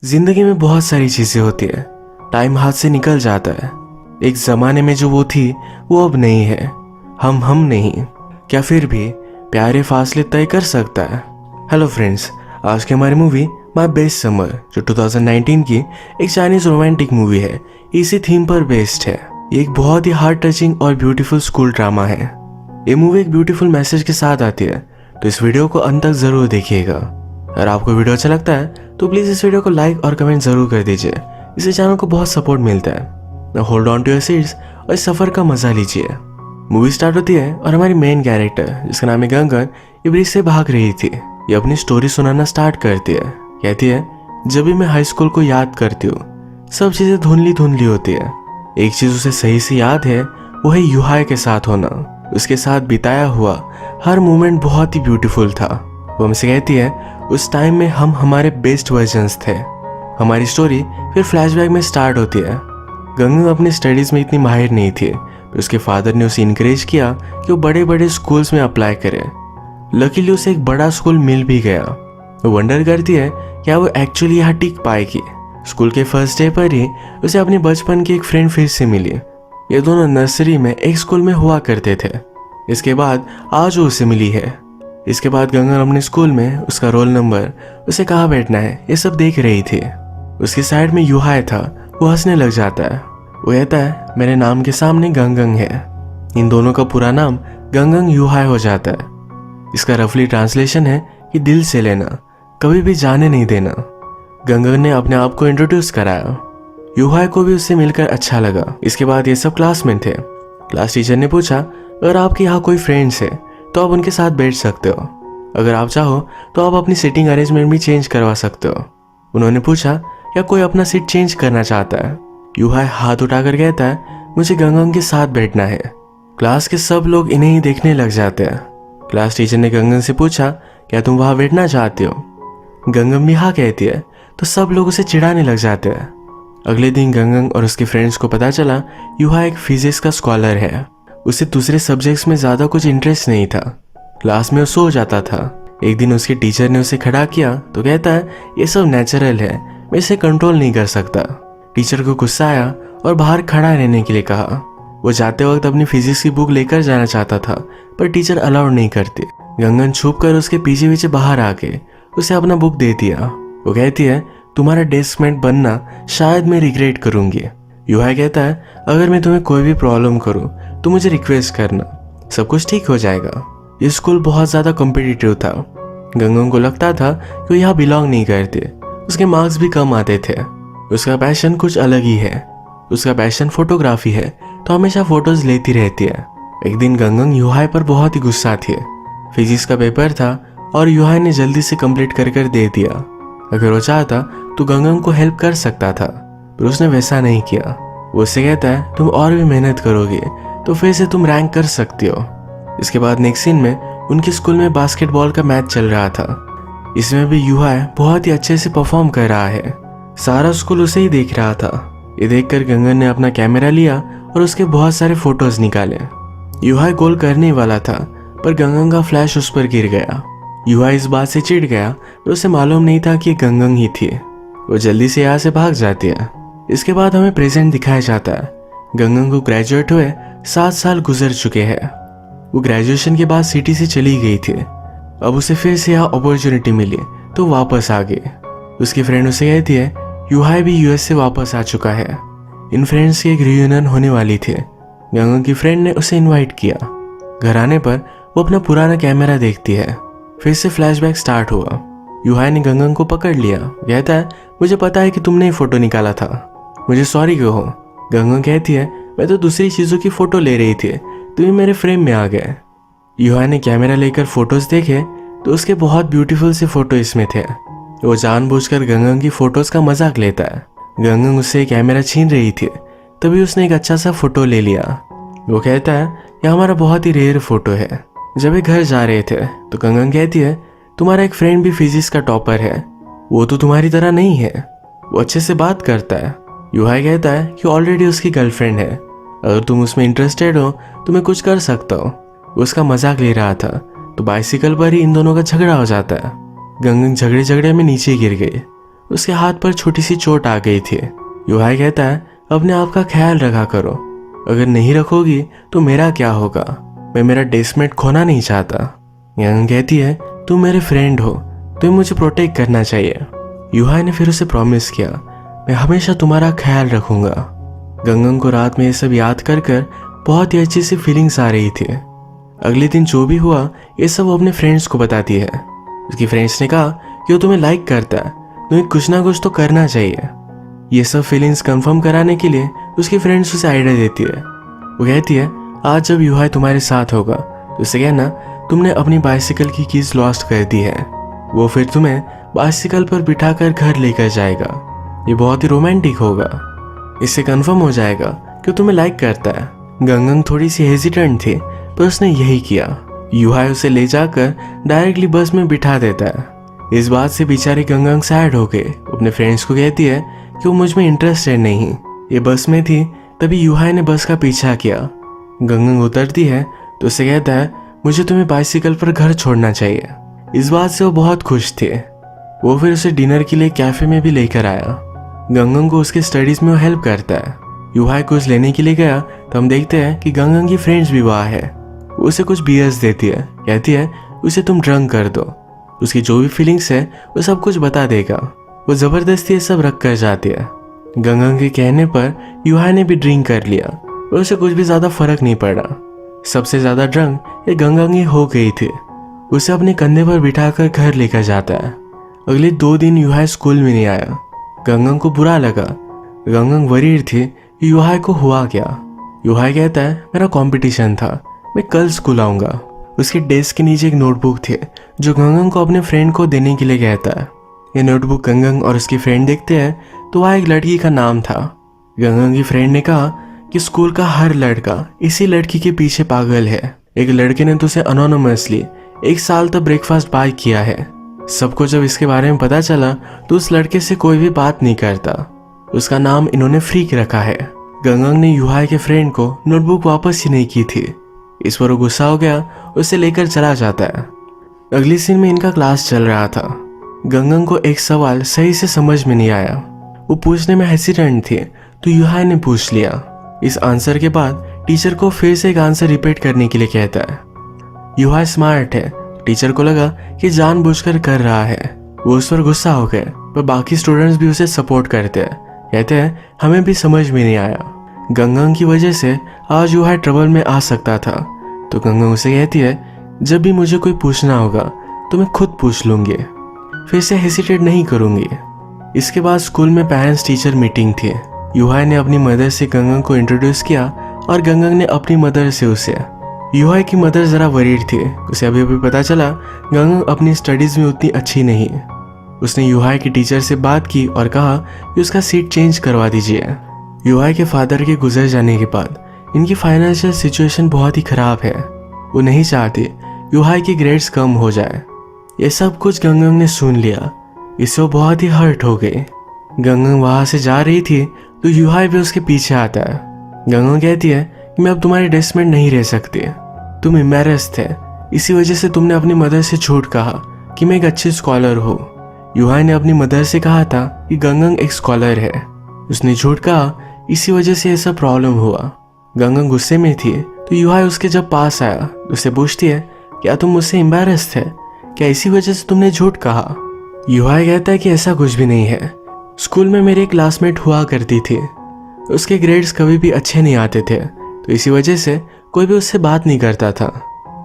जिंदगी में बहुत सारी चीजें होती है, टाइम हाथ से निकल जाता है। एक जमाने में जो वो थी वो अब नहीं है। हम नहीं, क्या फिर भी प्यारे फासले तय कर सकता है? हेलो फ्रेंड्स, आज की हमारी मूवी माय बेस्ट समर जो 2019 की एक चाइनीज रोमांटिक मूवी है, इसी थीम पर बेस्ड है। ये एक बहुत ही हार्ट टचिंग और ब्यूटीफुल स्कूल ड्रामा है। ये मूवी एक ब्यूटीफुल मैसेज के साथ आती है, तो इस वीडियो को अंत तक जरूर देखिएगा। अगर आपको वीडियो अच्छा लगता है तो प्लीज इस वीडियो को लाइक और कमेंट जरूर कर दीजिए, इससे चैनल को बहुत सपोर्ट मिलता है। Hold on to your seats और इस सफर का मजा लीजिए। मूवी स्टार्ट होती है और हमारी मेन कैरेक्टर जिसका नाम है गंगन, ये ब्रिज से भाग रही थी। ये अपनी स्टोरी सुनाना स्टार्ट करती है। कहती है, जब भी मैं हाई स्कूल को याद करती हूँ सब चीजें धुंधली धुंधली होती है। एक चीज उसे सही से याद है, वो है युहाई के साथ होना। उसके साथ बिताया हुआ हर मोमेंट बहुत ही ब्यूटीफुल था। वो हमसे कहती है, उस टाइम में हम हमारे बेस्ट वर्जन्स थे। हमारी स्टोरी फिर फ्लैशबैक में स्टार्ट होती है। गंगा अपनी स्टडीज में इतनी माहिर नहीं थी, तो उसके फादर ने उसे इनकरेज किया कि वो बड़े बड़े स्कूल्स में अप्लाई करे। लकीली उसे एक बड़ा स्कूल मिल भी गया। वो वंडर करती है क्या वो एक्चुअली यहाँ टिक पाएगी। स्कूल के फर्स्ट डे पर ही उसे अपनी बचपन की एक फ्रेंड फिर से मिली। ये दोनों नर्सरी में एक स्कूल में हुआ करते थे। इसके बाद आज वो उसे मिली है। इसके बाद गंगा अपने स्कूल में उसका रोल नंबर, उसे कहाँ बैठना है, ये सब देख रही थी। उसकी साइड में युहाई था। वो हंसने लग जाता है। वो कहता है, मेरे नाम के सामने गंगंग है। इन दोनों का पूरा नाम गंगंग युहाई हो जाता है। इसका रफली ट्रांसलेशन है कि दिल से लेना, कभी भी जाने नहीं देना। गंगंग ने अपने आप को इंट्रोड्यूस कराया। युहाई को भी उससे मिलकर अच्छा लगा। इसके बाद ये सब क्लास में थे। क्लास टीचर ने पूछा, अगर आपके यहाँ कोई फ्रेंड्स है तो आप उनके साथ बैठ सकते हो। अगर आप चाहो तो आप अपनी सीटिंग अरेंजमेंट भी चेंज करवा सकते हो। उन्होंने पूछा, क्या कोई अपना सीट चेंज करना चाहता है? युहाई हाथ उठाकर कहता है, मुझे गंगंग के साथ बैठना है। क्लास के सब लोग इन्हें ही देखने लग जाते हैं। क्लास टीचर ने गंगंग से पूछा, क्या तुम वहां बैठना चाहती हो? गंगंग भी हाँ कहती है, तो सब लोग उसे चिढ़ाने लग जाते हैं। अगले दिन गंगंग और उसके फ्रेंड्स को पता चला युहाई एक फिजिक्स का स्कॉलर है। उसे दूसरे सब्जेक्ट्स में ज्यादा कुछ इंटरेस्ट नहीं था। क्लास में वो सो जाता था। एक दिन उसके टीचर ने उसे खड़ा किया तो कहता है, ये सब नेचुरल है, मैं इसे कंट्रोल नहीं कर सकता। टीचर को गुस्सा आया और बाहर खड़ा रहने के लिए कहा। वो जाते वक्त अपनी फिजिक्स की बुक लेकर जाना चाहता था, पर टीचर अलाउड नहीं करती। गंगन छुप कर उसके पीछे पीछे बाहर आके उसे अपना बुक दे दिया। वो कहती है, तुम्हारा डेस्कमेट बनना शायद मैं रिग्रेट करूंगी। युहाई कहता है, अगर मैं तुम्हें कोई भी प्रॉब्लम करूं तो मुझे रिक्वेस्ट करना, सब कुछ ठीक हो जाएगा। ये स्कूल बहुत ज्यादा कॉम्पिटिटिव था। गंगन को लगता था कि वो यहाँ बिलोंग नहीं करते। उसके मार्क्स भी कम आते थे। उसका पैशन कुछ अलग ही है। उसका पैशन फोटोग्राफी है, तो हमेशा फोटोज लेती रहती है। एक दिन गंगन युहाई पर बहुत ही गुस्सा थी। फिजिक्स का पेपर था और युहाई ने जल्दी से कंप्लीट कर दे दिया। अगर वो चाहता तो गंगन को हेल्प कर सकता था, पर उसने वैसा नहीं किया। वो उससे कहता है, तुम और भी मेहनत करोगे तो फिर से तुम रैंक कर सकती हो। इसके बाद नेक्स्ट सीन में उनके स्कूल में बास्केटबॉल का मैच चल रहा था। इसमें भी युहाई बहुत ही अच्छे से परफॉर्म कर रहा है। सारा स्कूल उसे ही देख रहा था। ये देखकर गंगन ने अपना कैमरा लिया और उसके बहुत सारे फोटोज निकाले। युहाई गोल करने वाला था, पर गंगन का फ्लैश उस पर गिर गया। युहाई इस बात से चिढ़ गया, पर उसे मालूम नहीं था कि गंगन ही थी। वो जल्दी से यहाँ से भाग जाती है। इसके बाद हमें प्रेजेंट दिखाया जाता है। गंगन को ग्रेजुएट हुए 7 साल गुजर चुके हैं। वो ग्रेजुएशन के बाद सिटी से चली गई थी। अब उसे फिर से यहाँ अपॉर्चुनिटी मिली तो वापस आ गई। उसकी फ्रेंड उसे कहती है, युहाई भी यूएस से वापस आ चुका है। इन फ्रेंड्स की एक रियूनियन होने वाली थी। गंगन की फ्रेंड ने उसे इनवाइट किया। घर आने पर वो अपना पुराना कैमरा देखती है। फिर से फ्लैशबैक स्टार्ट हुआ। युहाई ने गंगन को पकड़ लिया। कहता है, मुझे पता है कि तुमने ही फोटो निकाला था, मुझे सॉरी कहो। गंगन कहती है, मैं तो दूसरी चीजों की फोटो ले रही थी, तुम मेरे फ्रेम में आ गए। युहाई ने कैमरा लेकर फोटोज देखे तो उसके बहुत ब्यूटीफुल से फोटो इसमें थे। वो जानबूझकर गंगन की फोटोज का मजाक लेता है। गंगन उससे कैमरा छीन रही थी, तभी उसने एक अच्छा सा फोटो ले लिया। वो कहता है, यह हमारा बहुत ही रेयर फोटो है। जब वे घर जा रहे थे तो गंगन कहती है, तुम्हारा एक फ्रेंड भी फिजिक्स का टॉपर है, वो तो तुम्हारी तरह नहीं है, वो अच्छे से बात करता है। युहाई कहता है कि ऑलरेडी उसकी गर्लफ्रेंड है, अगर तुम उसमें इंटरेस्टेड हो तो मैं कुछ कर सकता हूँ। वो उसका मजाक ले रहा था तो बाइसिकल पर ही इन दोनों का झगड़ा हो जाता है। गंगन झगड़े में नीचे गिर गई। उसके हाथ पर छोटी सी चोट आ गई थी। युहाई कहता है, अपने आप का ख्याल रखा करो, अगर नहीं रखोगी तो मेरा क्या होगा, मैं मेरा डेस्कमेट खोना नहीं चाहता। गंगन कहती है, तुम मेरे फ्रेंड हो, तुम्हें मुझे प्रोटेक्ट करना चाहिए। युहाई ने फिर उसे प्रॉमिस किया, मैं हमेशा तुम्हारा ख्याल रखूंगा। गंगन को रात में ये सब याद कर कर बहुत ही अच्छी सी फीलिंग्स आ रही थी। अगले दिन जो भी हुआ ये सब वो अपने फ्रेंड्स को बताती है। उसकी फ्रेंड्स ने कहा कि वो तुम्हें लाइक करता है, तुम्हें कुछ ना कुछ तो करना चाहिए। ये सब फीलिंग्स कंफर्म कराने के लिए उसकी फ्रेंड्स उसे आइडिया देती है। वो कहती है, आज जब युहाई तुम्हारे साथ होगा तो उसे कहना तुमने अपनी बाइसिकल की कीज लॉस्ट कर दी है, वो फिर तुम्हें बाइसिकल पर बिठाकर घर लेकर जाएगा। ये बहुत ही रोमांटिक होगा, इससे कंफर्म हो जाएगा कि तुम्हें लाइक करता है। गंगन थोड़ी सी हेजिटेंट थी पर उसने यही किया। युहाई उसे ले जाकर डायरेक्टली बस में बिठा देता है। इस बात से बेचारी गंगन सैड हो गई, अपने फ्रेंड्स को कहती है कि वो मुझ में इंटरेस्टेड नहीं। ये बस में थी तभी युहाई ने बस का पीछा किया। गंगन उतरती है तो उसे कहता है, मुझे तुम्हें बाइसिकल पर घर छोड़ना चाहिए। इस बात से वो बहुत खुश थे। वो फिर उसे डिनर के लिए कैफे में भी लेकर आया। गंगन को उसके स्टडीज में वो हेल्प करता है। युहाई को उसे लेने के लिए गया तो हम देखते हैं कि गंगन की फ्रेंड्स भी वहाँ है। वो उसे कुछ बियर्स देती है, कहती है उसे तुम ड्रंक कर दो, उसकी जो भी फीलिंग्स है वो सब कुछ बता देगा। वो जबरदस्ती ये सब रख कर जाती है। गंगन के कहने पर युहाई ने भी ड्रिंक कर लिया और उसे कुछ भी ज्यादा फर्क नहीं पड़ा। सबसे ज्यादा ड्रंक ये गंगन ही हो गई थी। उसे अपने कंधे पर बिठाकर घर लेकर जाता है। अगले 2 दिन युहाई स्कूल में नहीं आया। गंगन को बुरा लगा। गंगन वरीड थी कि युहाई को हुआ क्या। युहाई कहता है, मेरा कंपटीशन था, मैं कल स्कूल आऊंगा। उसके डेस्क के नीचे एक नोटबुक थी जो गंगन को अपने फ्रेंड को देने के लिए कहता है। ये नोटबुक गंगन और उसकी फ्रेंड देखते हैं तो वहाँ एक लड़की का नाम था। गंगन की फ्रेंड ने कहा कि स्कूल का हर लड़का इसी लड़की के पीछे पागल है। एक लड़के ने तो उसे अनोनिमसली 1 साल तक ब्रेकफास्ट बाय किया है। सबको जब इसके बारे में पता चला तो उस लड़के से कोई भी बात नहीं करता। उसका नाम इन्होंने फ्रीक रखा है। गंगन ने युहाई के फ्रेंड को नोटबुक वापस ही नहीं की थी। इस पर वो गुस्सा हो गया, उसे लेकर चला जाता है। अगली सीन में इनका क्लास चल रहा था। गंगन को एक सवाल सही से समझ में नहीं आया। वो पूछने में हेसिटेंट थी तो युहाई ने पूछ लिया। इस आंसर के बाद टीचर को फिर से एक आंसर रिपीट करने के लिए कहता है। युहाई स्मार्ट है, टीचर को लगा कि जानबूझकर कर रहा है। वो उस पर गुस्सा हो गए पर बाकी स्टूडेंट्स भी उसे सपोर्ट करते हैं, कहते हैं हमें भी समझ में नहीं आया। गंगन की वजह से आज युहाई ट्रबल में आ सकता था तो गंगन उसे कहती है, जब भी मुझे कोई पूछना होगा तो मैं खुद पूछ लूंगी, फिर से हेसिटेट नहीं करूंगी। इसके बाद स्कूल में पेरेंट्स टीचर मीटिंग थी। युहाई ने अपनी मदर से गंगन को इंट्रोड्यूस किया और गंगन ने अपनी मदर से उसे। युहाई की मदर जरा वरीड थी। उसे अभी अभी पता चला गंगन अपनी स्टडीज में उतनी अच्छी नहीं। उसने युहाई की टीचर से बात की और कहा कि उसका सीट चेंज करवा दीजिए। युहाई के फादर के गुजर जाने के बाद इनकी फाइनेंशियल सिचुएशन बहुत ही खराब है। वो नहीं चाहती युहाई की ग्रेड्स कम हो जाए। ये सब कुछ गंगन ने सुन लिया। इससे वो बहुत ही हर्ट हो गई। गंगन वहां से जा रही थी तो युहाई भी उसके पीछे आता है। गंगन कहती है कि मैं अब तुम्हारी डेस्कमेट नहीं रह सकती, तुम एम्बैरेस थे, इसी वजह से तुमने अपनी मदर से झूठ कहा कि मैं एक अच्छी स्कॉलर हूँ। युहाई ने अपनी मदर से कहा था कि गंगन एक स्कॉलर है, उसने झूठ कहा, इसी वजह से यह सब प्रॉब्लम हुआ। गंगन गुस्से में थी तो युहाई उसके जब पास आया उससे पूछती है, क्या तुम मुझसे एम्बैरेस थे, क्या इसी वजह से तुमने झूठ कहा। युहाई कहता है कि ऐसा कुछ भी नहीं है। स्कूल में मेरी क्लासमेट हुआ करती थी, उसके ग्रेड्स कभी भी अच्छे नहीं आते थे तो इसी वजह से कोई भी उससे बात नहीं करता था।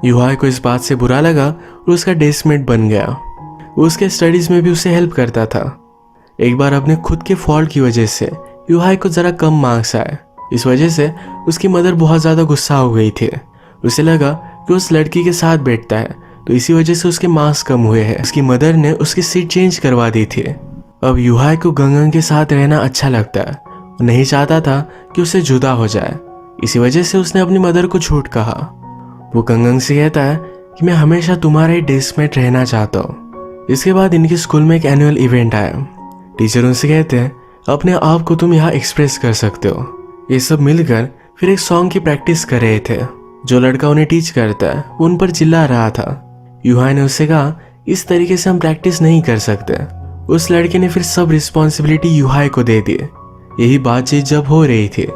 युहाई को इस बात से बुरा लगा और उसका डेस्कमेट बन गया। वो उसके स्टडीज में भी उसे हेल्प करता था। एक बार अपने खुद के फॉल्ट की वजह से युहाई को जरा कम मार्क्स आए। इस वजह से उसकी मदर बहुत ज़्यादा गुस्सा हो गई थी। उसे लगा कि उस लड़की के साथ बैठता है तो इसी वजह से उसके मार्क्स कम हुए हैं। उसकी मदर ने उसकी सीट चेंज करवा दी थी। अब युहाई को गंगन के साथ रहना अच्छा लगता है, वो नहीं चाहता था कि उससे जुदा हो जाए। इसी वजह से उसने अपनी मदर को झूठ कहा। वो गंगन से कहता है कि मैं हमेशा तुम्हारे डेस्कमेट रहना चाहता हूँ। इसके बाद इनके स्कूल में एक एनुअल इवेंट आया। टीचर उनसे कहते हैं अपने आप को तुम यहाँ एक्सप्रेस कर सकते हो। ये सब मिलकर फिर एक सॉन्ग की प्रैक्टिस कर रहे थे। जो लड़का उन्हें टीच करता है वो उन पर चिल्ला रहा था। युहाई ने उससे कहा इस तरीके से हम प्रैक्टिस नहीं कर सकते, उस लड़के ने फिर सब रिस्पॉन्सिबिलिटी यूहाई को दे दी। यही बातचीत जब हो रही थी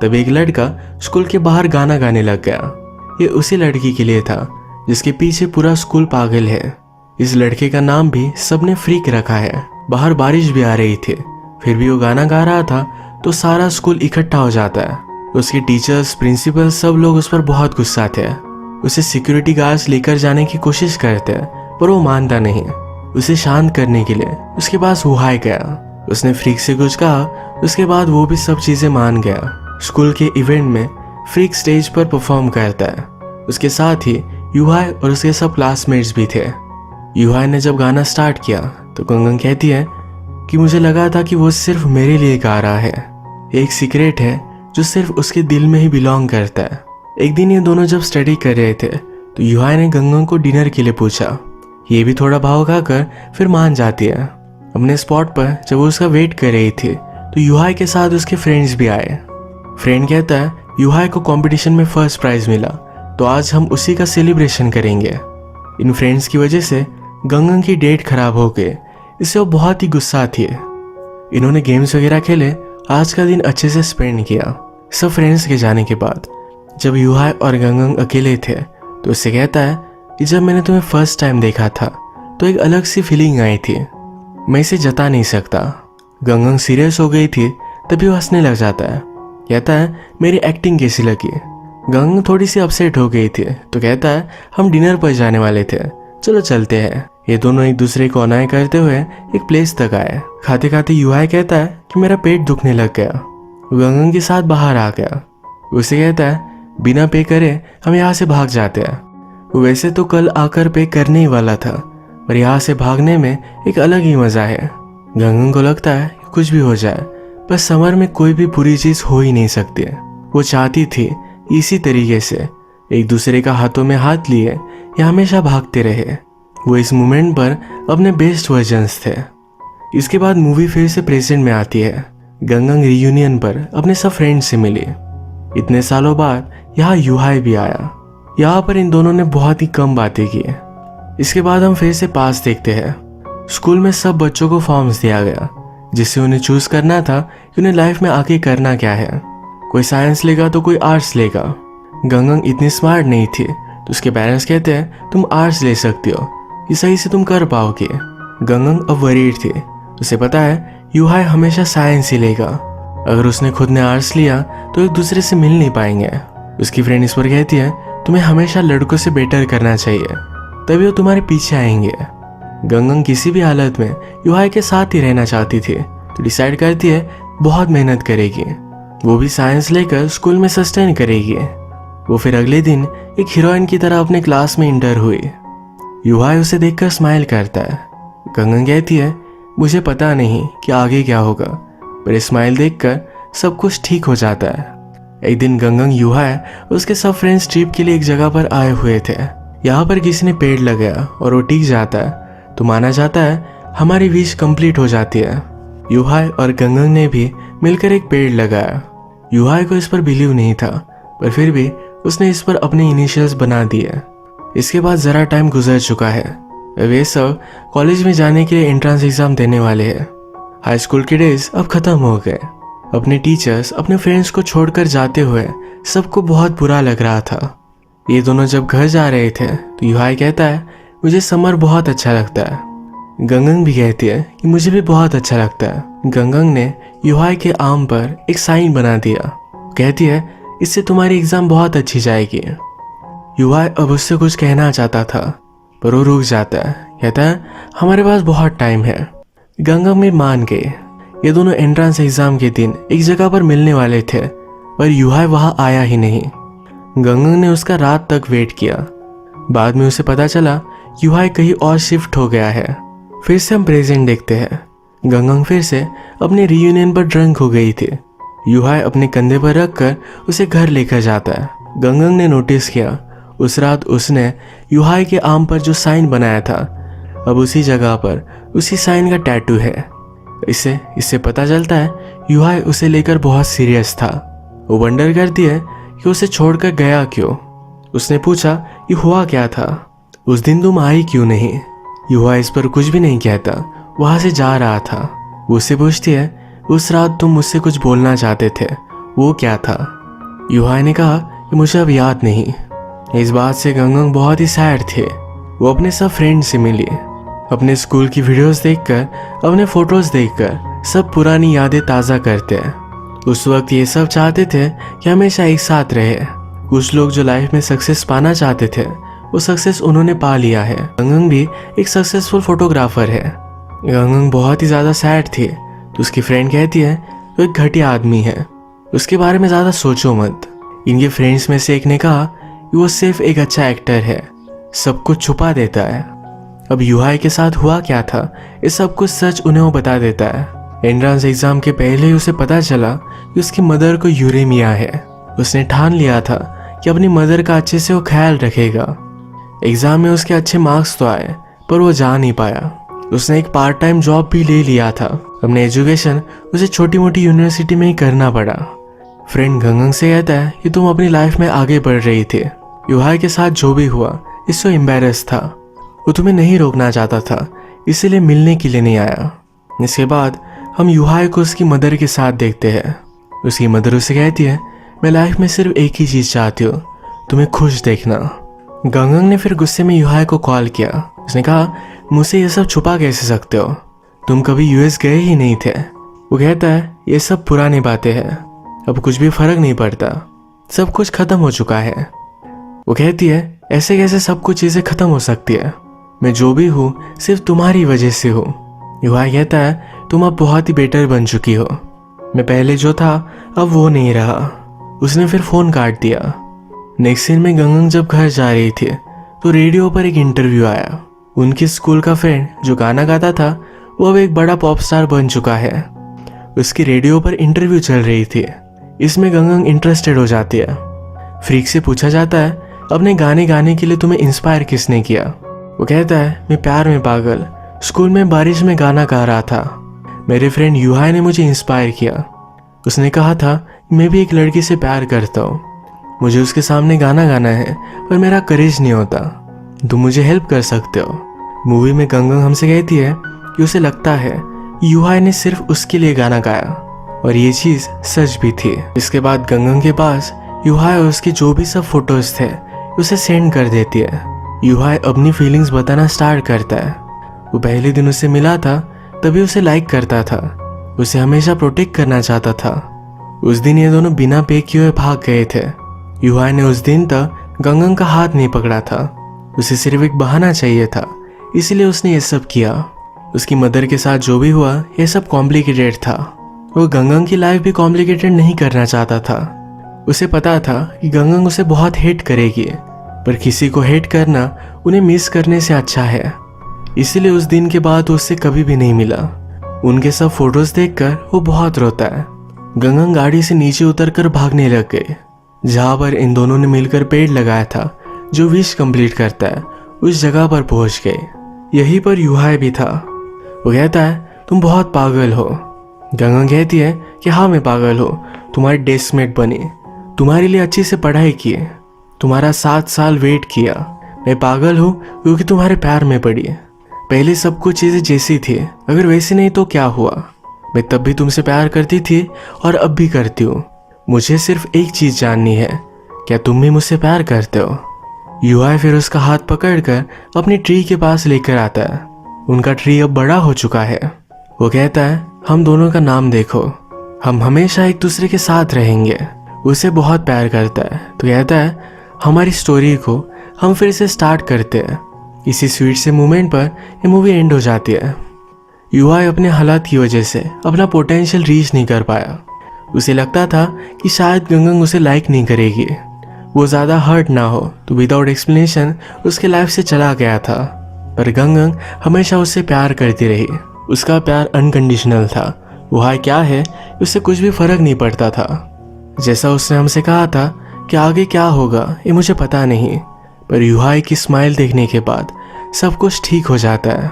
तब एक लड़का स्कूल के बाहर गाना गाने लग गया। ये उसी लड़की के लिए था जिसके पीछे पूरा स्कूल पागल है। इस लड़के का नाम भी सबने फ्रीक रखा है। बाहर बारिश भी आ रही थी, फिर भी वो गाना गा रहा था तो सारा स्कूल इकट्ठा हो जाता है। उसके टीचर्स, प्रिंसिपल, सब लोग उस पर बहुत गुस्सा थे। उसे सिक्योरिटी गार्ड्स लेकर जाने की कोशिश करते पर वो मानता नहीं। उसे शांत करने के लिए उसके पास यूहाई गया। उसने फ्रीक से कुछ कहा, उसके बाद वो भी सब चीजें मान गया। स्कूल के इवेंट में फ्रीक स्टेज पर परफॉर्म करता है। उसके साथ ही यूहाई और उसके सब क्लासमेट्स भी थे। यूहाई ने जब गाना स्टार्ट किया तो गंगन कहती है कि मुझे लगा था कि वो सिर्फ मेरे लिए गा रहा है। एक सीक्रेट है जो सिर्फ उसके दिल में ही बिलोंग करता है। एक दिन ये दोनों जब स्टडी कर रहे थे तो यूहाई ने गंगन को डिनर के लिए पूछा। ये भी थोड़ा भाव खाकर फिर मान जाती है। अपने स्पॉट पर जब वो उसका वेट कर रही थी तो यूहाई के साथ उसके फ्रेंड्स भी आए। फ्रेंड कहता है यूहाई को कंपटीशन में फर्स्ट प्राइज मिला तो आज हम उसी का सेलिब्रेशन करेंगे। इन फ्रेंड्स की वजह से गंगन की डेट खराब हो गई, इससे वो बहुत ही गुस्सा थी। इन्होंने गेम्स वगैरह खेले, आज का दिन अच्छे से स्पेंड किया। सब फ्रेंड्स के जाने के बाद जब यूहाई और गंगन अकेले थे तो उससे कहता है कि जब मैंने तुम्हें फर्स्ट टाइम देखा था तो एक अलग सी फीलिंग आई थी, मैं इसे जता नहीं सकता। गंगन सीरियस हो गई थी तभी वो हंसने लग जाता है। कहता है मेरी एक्टिंग कैसी लगी। गंगन थोड़ी सी अपसेट हो गई थी तो कहता है हम डिनर पर जाने वाले थे, चलो चलते हैं। ये दोनों एक दूसरे को अनाय करते हुए एक प्लेस तक आए। खाते खाते यूहाई कहता है कि मेरा पेट दुखने लग गया। गंगन के साथ बाहर आ गया। उसे कहता है बिना पे करे हम यहाँ से भाग जाते हैं। वैसे तो कल आकर पे करने ही वाला था पर यहाँ से भागने में एक अलग ही मजा है। गंगन को लगता है कि कुछ भी हो जाए पर समर में कोई भी बुरी चीज हो ही नहीं सकती। वो चाहती थी इसी तरीके से एक दूसरे का हाथों में हाथ लिए ये हमेशा भागते रहे। वो इस मोमेंट पर अपने बेस्ट वर्जन्स थे। इसके बाद मूवी फिर से प्रेजेंट में आती है। गंगन रियूनियन पर अपने सब फ्रेंड्स से मिली। इतने सालों बाद यहाँ यूहाई भी आया। यहाँ पर इन दोनों ने बहुत ही कम बातें की। इसके बाद हम फिर से पास देखते हैं। स्कूल में सब बच्चों को फॉर्म्स दिया गया जिससे उन्हें चूज करना था कि उन्हें लाइफ में आगे करना क्या है। कोई साइंस लेगा तो कोई आर्ट्स लेगा। गंगन इतनी स्मार्ट नहीं थी तो उसके पेरेंट्स कहते हैं तुम आर्ट्स ले सकती हो, ये सही से तुम कर पाओगे। गंगन अब वरीड थी, उसे पता है यूहाई हमेशा साइंस ही लेगा। अगर उसने खुद ने आर्ट्स लिया तो एक दूसरे से मिल नहीं पाएंगे। उसकी फ्रेंड इस पर कहती है तुम्हें हमेशा लड़कों से बेटर करना चाहिए, तभी वो तुम्हारे पीछे आएंगे। गंगन किसी भी हालत में यूहाई के साथ ही रहना चाहती थी तो डिसाइड करती है बहुत मेहनत करेगी, वो भी साइंस लेकर स्कूल में सस्टेन करेगी। वो फिर अगले दिन एक हीरोइन की तरह अपने क्लास में इंटर हुई। यूहाई उसे देखकर स्माइल करता है। गंगन कहती है मुझे पता नहीं कि आगे क्या होगा पर स्माइल देखकर सब कुछ ठीक हो जाता है। एक दिन गंगन, यूहाई और उसके सब फ्रेंड्स ट्रिप के लिए एक जगह पर आए हुए थे। यहाँ पर किसी ने पेड़ लगाया और वो टिक जाता है तो माना जाता है हमारी विश कंप्लीट हो जाती है। यूहाई और गंगन ने भी मिलकर एक पेड़ लगाया। यूहाई को इस पर बिलीव नहीं था पर फिर भी उसने इस पर अपने इनिशियल्स बना दिए। इसके बाद जरा टाइम गुजर चुका है। वे सब कॉलेज में जाने के लिए एंट्रेंस एग्जाम देने वाले हैं। हाई स्कूल के डेज अब खत्म हो गए। अपने टीचर्स, अपने फ्रेंड्स को छोड़कर जाते हुए सबको बहुत बुरा लग रहा था। ये दोनों जब घर जा रहे थे तो यूहाई कहता है मुझे समर बहुत अच्छा लगता है। गंगन भी कहती है कि मुझे भी बहुत अच्छा लगता है। गंगन ने यूहाई के आर्म पर एक साइन बना दिया। कहती है इससे तुम्हारी एग्जाम बहुत अच्छी जाएगी। यूहाई अब उससे कुछ कहना चाहता था पर वो रुक जाता है। कहता है हमारे पास बहुत टाइम है। गंगन भी मान गए। ये दोनों एंट्रेंस एग्जाम के दिन एक जगह पर मिलने वाले थे पर यूहाई वहां आया ही नहीं। गंगन ने उसका रात तक वेट किया। बाद में उसे पता चला यूहाई कहीं और शिफ्ट हो गया है। फिर से हम प्रेजेंट देखते हैं। गंगन फिर से अपने रियूनियन पर ड्रंक हो गई थी। यूहाई अपने कंधे पर रखकर उसे घर लेकर जाता है। गंगन ने नोटिस किया उस रात उसने यूहाई के आर्म पर जो साइन बनाया था अब उसी जगह पर उसी साइन का टैटू है। इससे पता चलता है यूहाई उसे लेकर बहुत सीरियस था। वो वंडर करती है कि उसे छोड़कर गया क्यों। उसने पूछा ये हुआ क्या था, उस दिन तुम आई क्यों नहीं। यूहाई इस पर कुछ भी नहीं कहता, वहां से जा रहा था। वो उससे पूछती है, उस रात तुम मुझसे कुछ बोलना चाहते थे, वो क्या था? युहाई ने कहा कि मुझे अब याद नहीं। इस बात से गंगंग बहुत ही सैड थे। वो अपने सब फ्रेंड से मिली। अपने स्कूल की वीडियोस देखकर, अपने फोटोज देखकर सब पुरानी यादें ताज़ा करते हैं। उस वक्त ये सब चाहते थे कि हमेशा एक साथ रहे। कुछ लोग जो लाइफ में सक्सेस पाना चाहते थे, वो सक्सेस उन्होंने पा लिया है। गंगंग भी एक सक्सेसफुल फोटोग्राफर है। गंगंग बहुत ही ज़्यादा सैड थी, तो उसकी फ्रेंड कहती है वो एक घटिया आदमी है, उसके बारे में ज़्यादा सोचो मत। इनके फ्रेंड्स में से एक ने कहा कि वो सिर्फ एक अच्छा एक्टर है, सब कुछ छुपा देता है। अब युहाई के साथ हुआ क्या था, ये सब कुछ सच उन्हें वो बता देता है। एंट्रेंस एग्जाम के पहले ही उसे पता चला कि उसकी मदर को यूरेमिया है। उसने ठान लिया था कि अपनी मदर का अच्छे से वो ख्याल रखेगा। एग्जाम में उसके अच्छे मार्क्स तो आए, पर वो जा नहीं पाया। उसने एक पार्ट टाइम जॉब भी ले लिया था। अपने एजुकेशन उसे छोटी मोटी यूनिवर्सिटी में ही करना पड़ा। फ्रेंड गंगंग से कहता है कि तुम अपनी लाइफ में आगे बढ़ रही थे। युहाई के साथ जो भी हुआ इससे एम्बेरस था। वो तुम्हें नहीं रोकना चाहता था, इसीलिए मिलने के लिए नहीं आया। इसके बाद हम युहाई को उसकी मदर के साथ देखते हैं। उसकी मदर उसे कहती है, मैं लाइफ में सिर्फ एक ही चीज़ चाहती हूँ, तुम्हें खुश देखना। गंगंग ने फिर गुस्से में युहाई को कॉल किया। उसने कहा, मुझसे ये सब छुपा कैसे सकते हो, तुम कभी यूएस गए ही नहीं थे। वो कहता है, ये सब पुरानी बातें हैं, अब कुछ भी फर्क नहीं पड़ता, सब कुछ खत्म हो चुका है। वो कहती है, ऐसे कैसे सब कुछ चीज़ें खत्म हो सकती है, मैं जो भी हूँ सिर्फ तुम्हारी वजह से हूँ। युहाई कहता है, तुम अब बहुत ही बेटर बन चुकी हो, मैं पहले जो था अब वो नहीं रहा। उसने फिर फ़ोन काट दिया। नेक्स्ट सीन में गंगंग जब घर जा रही थी तो रेडियो पर एक इंटरव्यू आया। उनकी स्कूल का फ्रेंड जो गाना गाता था वो अब एक बड़ा पॉप स्टार बन चुका है। उसकी रेडियो पर इंटरव्यू चल रही थी। इसमें गंगंग इंटरेस्टेड हो जाती है। फ्रीक से पूछा जाता है, अपने गाने गाने के लिए तुम्हें इंस्पायर किसने किया? वो कहता है, मैं प्यार में पागल स्कूल में बारिश में गाना गा रहा था, मेरे फ्रेंड युहाई ने मुझे इंस्पायर किया। उसने कहा था मैं भी एक लड़की से प्यार करता हूँ, मुझे उसके सामने गाना गाना है पर मेरा करेज नहीं होता, तुम मुझे हेल्प कर सकते हो। मूवी में गंगंग हमसे कहती है कि उसे लगता है युहाई ने सिर्फ उसके लिए गाना गाया, और ये चीज़ सच भी थी। इसके बाद गंगंग के पास युहाई और उसके जो भी सब फोटोज थे उसे सेंड कर देती है। युहाई अपनी फीलिंग्स बताना स्टार्ट करता है। वो पहले दिन उससे मिला था तभी उसे लाइक करता था, उसे हमेशा प्रोटेक्ट करना चाहता था। उस दिन ये दोनों बिना पे किए हुए भाग गए थे। युहाई ने उस दिन तक गंगंग का हाथ नहीं पकड़ा था, उसे सिर्फ एक बहाना चाहिए था, इसलिए उसने ये सब किया। उसकी मदर के साथ जो भी हुआ ये सब कॉम्प्लिकेटेड था। वो गंगंग की लाइफ भी कॉम्प्लिकेटेड नहीं करना चाहता था। उसे पता था कि गंगंग उसे बहुत हेट करेगी, पर किसी को हेट करना उन्हें मिस करने से अच्छा है। इसीलिए उस दिन के बाद वो उससे कभी भी नहीं मिला। उनके सब फोटोज देखकर वो बहुत रोता है। गंगंग गाड़ी से नीचे उतरकर भागने लग गए। जहाँ पर इन दोनों ने मिलकर पेड़ लगाया था जो विश कंप्लीट करता है, उस जगह पर पहुंच गए। यहीं पर युहाई भी था। वो कहता है, तुम बहुत पागल हो। गंगंग कहती है कि हाँ मैं पागल हूँ, तुम्हारी डेस्कमेट बनी, तुम्हारे लिए अच्छी से पढ़ाई की, तुम्हारा 7 साल वेट किया। मैं पागल हूँ क्योंकि तुम्हारे प्यार में पड़ी। पहले सब कुछ चीज़ें जैसी थी, अगर वैसी नहीं तो क्या हुआ? मैं तब भी तुमसे प्यार करती थी और अब भी करती हूँ। मुझे सिर्फ एक चीज़ जाननी है, क्या तुम भी मुझसे प्यार करते हो? युहाई फिर उसका हाथ पकड़कर अपनी ट्री के पास लेकर आता है। उनका ट्री अब बड़ा हो चुका है। वो कहता है, हम दोनों का नाम देखो, हम हमेशा एक दूसरे के साथ रहेंगे। उसे बहुत प्यार करता है तो कहता है, हमारी स्टोरी को हम फिर से स्टार्ट करते हैं। इसी स्वीट से मोमेंट पर ये मूवी एंड हो जाती है। युहाई अपने हालात की वजह से अपना पोटेंशियल रीच नहीं कर पाया। उसे लगता था कि शायद गंगंग उसे लाइक नहीं करेगी, वो ज़्यादा हर्ट ना हो, तो विदाउट एक्सप्लेनेशन उसके लाइफ से चला गया था। पर गंगंग हमेशा उससे प्यार करती रही। उसका प्यार अनकंडीशनल था। युहाई क्या है उससे कुछ भी फर्क नहीं पड़ता था। जैसा उसने हमसे कहा था कि आगे क्या होगा ये मुझे पता नहीं, पर युहाई की स्माइल देखने के बाद सब कुछ ठीक हो जाता है।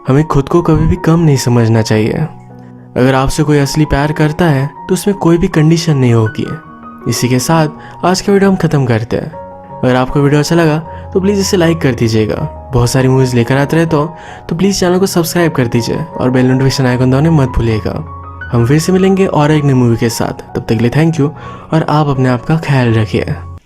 हमें खुद को कभी भी कम नहीं समझना चाहिए। अगर आपसे कोई असली प्यार करता है तो उसमें कोई भी कंडीशन नहीं होगी। इसी के साथ आज का वीडियो हम खत्म करते हैं। अगर आपको वीडियो अच्छा लगा तो प्लीज़ इसे लाइक कर दीजिएगा। बहुत सारी मूवीज़ लेकर आते रहता हूँ, तो प्लीज़ चैनल को सब्सक्राइब कर दीजिए और बेल नोटिफिकेशन आइकन दबाने मत भूलिएगा। हम फिर से मिलेंगे और एक नई मूवी के साथ। तब तक के लिए थैंक यू और आप अपने आप का ख्याल रखिए।